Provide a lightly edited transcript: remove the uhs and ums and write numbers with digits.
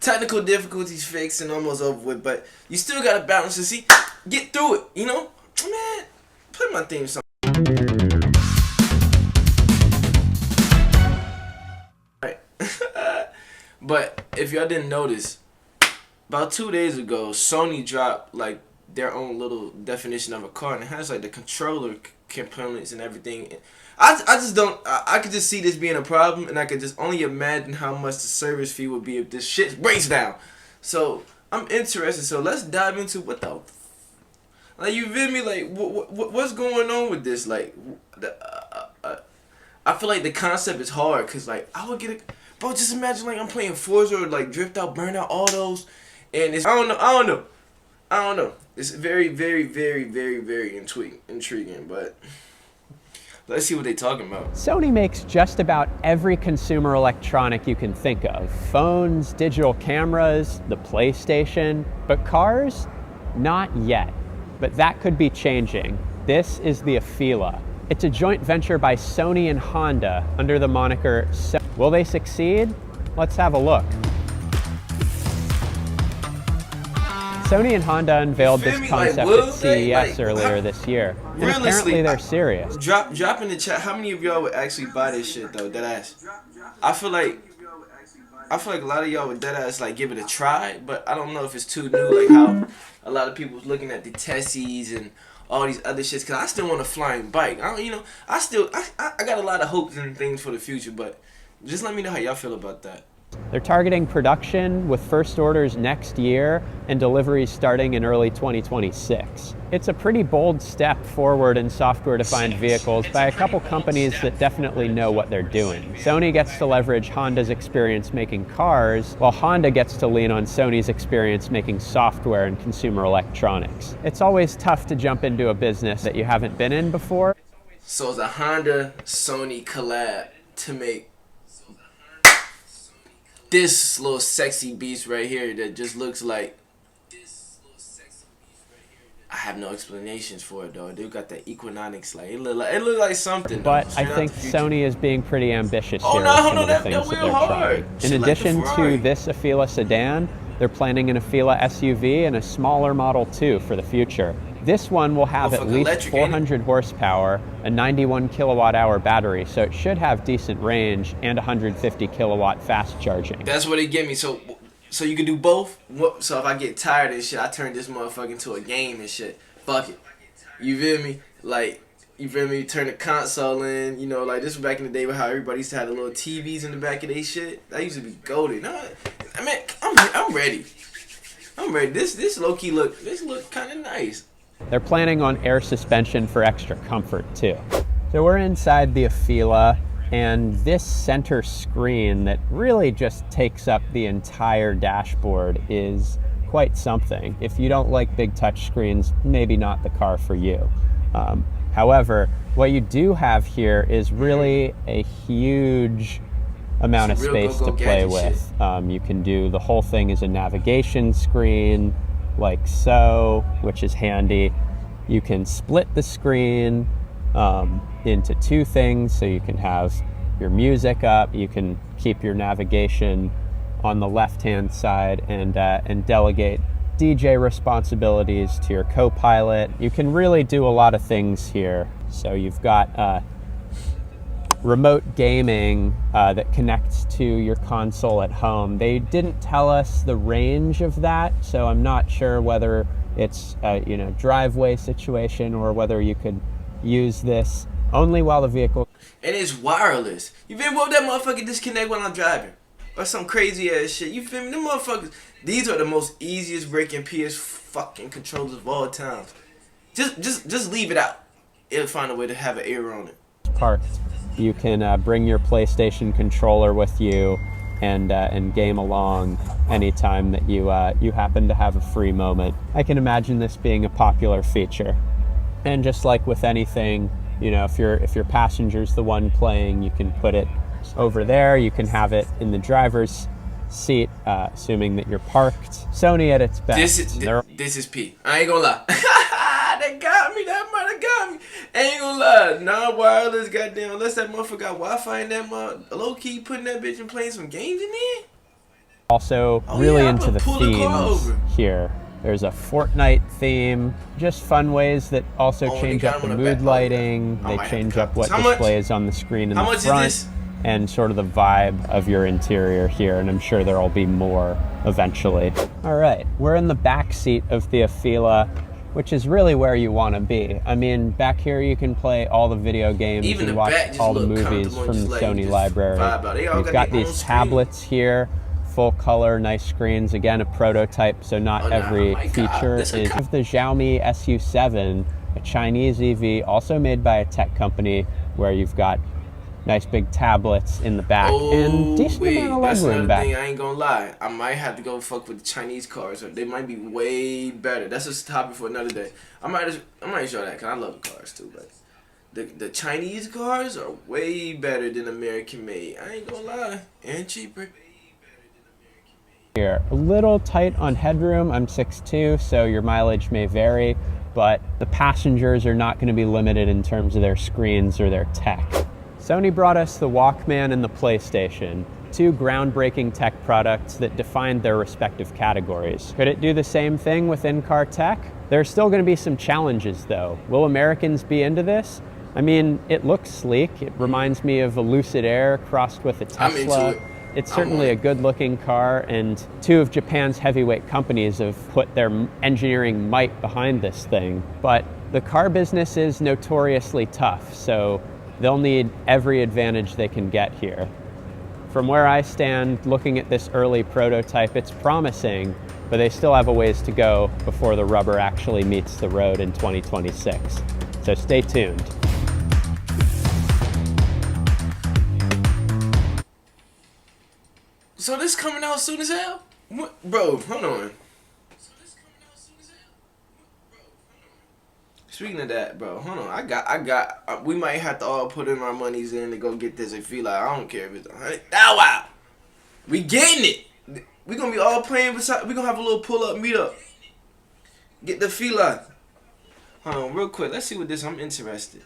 technical difficulties fixed and almost over with, but you still gotta balance and see, get through it, you know? Man, play my theme song. Right. But if y'all didn't notice, about 2 days ago, Sony dropped like their own little definition of a car, and it has like the controller components and everything. I just don't. I could just see this being a problem, and I could just only imagine how much the service fee would be if this shit breaks down. So I'm interested. So let's dive into what the, like, you feel me? Like what's going on with this? Like, I feel like the concept is hard because like I would get it, bro. Just imagine like I'm playing Forza or like Drift Out, Burnout, all those, and it's I don't know. It's very, very, very, very, very intriguing, but let's see what they're talking about. Sony makes just about every consumer electronic you can think of. Phones, digital cameras, the PlayStation, but cars? Not yet. But that could be changing. This is the Afeela. It's a joint venture by Sony and Honda under the moniker Will they succeed? Let's have a look. Sony and Honda unveiled this concept at CES earlier this year, and apparently they're serious. Drop in the chat how many of y'all would actually buy this shit though, deadass. I feel like a lot of y'all would deadass like give it a try, but I don't know if it's too new. Like how a lot of people was looking at the Tessies and all these other shits. Cause I still want a flying bike. I got a lot of hopes and things for the future, but just let me know how y'all feel about that. They're targeting production with first orders next year and deliveries starting in early 2026. It's a pretty bold step forward in software-defined vehicles by a couple companies that definitely know what they're doing. Sony gets to leverage Honda's experience making cars, while Honda gets to lean on Sony's experience making software and consumer electronics. It's always tough to jump into a business that you haven't been in before. So it's a Honda-Sony collab to make this little sexy beast right here that just looks like, I have no explanations for it though. They got that Equinonics, like it look like something. But I think Sony is being pretty ambitious here with some of the things that they're trying. In addition to this Afeela sedan, they're planning an Afeela SUV and a smaller Model 2 for the future. This one will have at least 400 horsepower, a 91 kilowatt hour battery, so it should have decent range and 150 kilowatt fast charging. That's what they give me. So you can do both. So if I get tired of shit, I turn this motherfucker into a game and shit. Fuck it. You feel me? Like, you feel me? Turn the console in. You know, like this was back in the day with how everybody used to have the little TVs in the back of their shit. That used to be golden. I mean, I'm ready. I'm ready. This low key look kind of nice. They're planning on air suspension for extra comfort too. So we're inside the Afeela, and this center screen that really just takes up the entire dashboard is quite something. If you don't like big touch screens, maybe not the car for you. However, what you do have here is really a huge amount of space to play with. You can do the whole thing as a navigation screen, like so, which is handy. You can split the screen into two things, so you can have your music up, you can keep your navigation on the left-hand side, and delegate DJ responsibilities to your co-pilot. You can really do a lot of things here. So you've got remote gaming that connects to your console at home. They didn't tell us the range of that, so I'm not sure whether it's a driveway situation or whether you could use this only while the vehicle. And it's wireless. You feel me? What if that motherfucker disconnect when I'm driving? Or some crazy ass shit. You feel me? Them motherfuckers, these are the most easiest breaking PS fucking controllers of all time. Just leave it out. It'll find a way to have an ear on it. Parked. You can bring your PlayStation controller with you and game along anytime that you happen to have a free moment. I can imagine this being a popular feature. And just like with anything, if your passenger's the one playing, you can put it over there. You can have it in the driver's seat, assuming that you're parked. Sony at its best. This is P. I ain't gonna lie. That got me. That might have got me. Ain't gonna lie. Non-wireless, goddamn. Unless that motherfucker got Wi-Fi in that low-key putting that bitch and playing some games in there. Also Oh, really yeah, into the pull the car themes over. here. There's a Fortnite theme, just fun ways that also Oh, change they got up the them on the mood back. lighting. Oh, yeah. I They might have to change cop up what this. How much? displays on the screen in How the much is front this? and sort of the vibe of your interior here, and I'm sure there'll be more eventually. All right, we're in the back seat of the Afeela, which is really where you want to be. I mean, back here you can play all the video games Even and the watch back just all the look movies comfortable, from just the like you Sony just library. vibe out. They all We've got got their these own screen. tablets here, full color, nice screens. Again, a prototype, so not Oh, nah, every my God, feature this is. a Of the Xiaomi SU7, a Chinese EV, also made by a tech company, where you've got nice big tablets in the back and decent amount of That's legroom another back. thing. I ain't gonna lie. I might have to go fuck with the Chinese cars. Or they might be way better. That's a topic for another day. I might show that because I love cars too. But the Chinese cars are way better than American made. I ain't gonna lie, and cheaper. Here, a little tight on headroom. I'm 6'2", so your mileage may vary, but the passengers are not going to be limited in terms of their screens or their tech. Sony brought us the Walkman and the PlayStation, two groundbreaking tech products that defined their respective categories. Could it do the same thing with in-car tech? There are still going to be some challenges though. Will Americans be into this? I mean, it looks sleek. It reminds me of a Lucid Air crossed with a Tesla. I'm into it. It's certainly a good-looking car, and two of Japan's heavyweight companies have put their engineering might behind this thing. But the car business is notoriously tough, so they'll need every advantage they can get here. From where I stand, looking at this early prototype, it's promising, but they still have a ways to go before the rubber actually meets the road in 2026. So stay tuned. So this coming out soon as hell? What? Bro, hold on. Speaking of that, bro, hold on. We might have to all put in our monies in to go get this Afeela. I don't care if it's $100. Wow. We getting it. We gonna be all playing beside. We gonna have a little pull up meet up. Get the Afeela. Hold on, real quick. Let's see what this. I'm interested.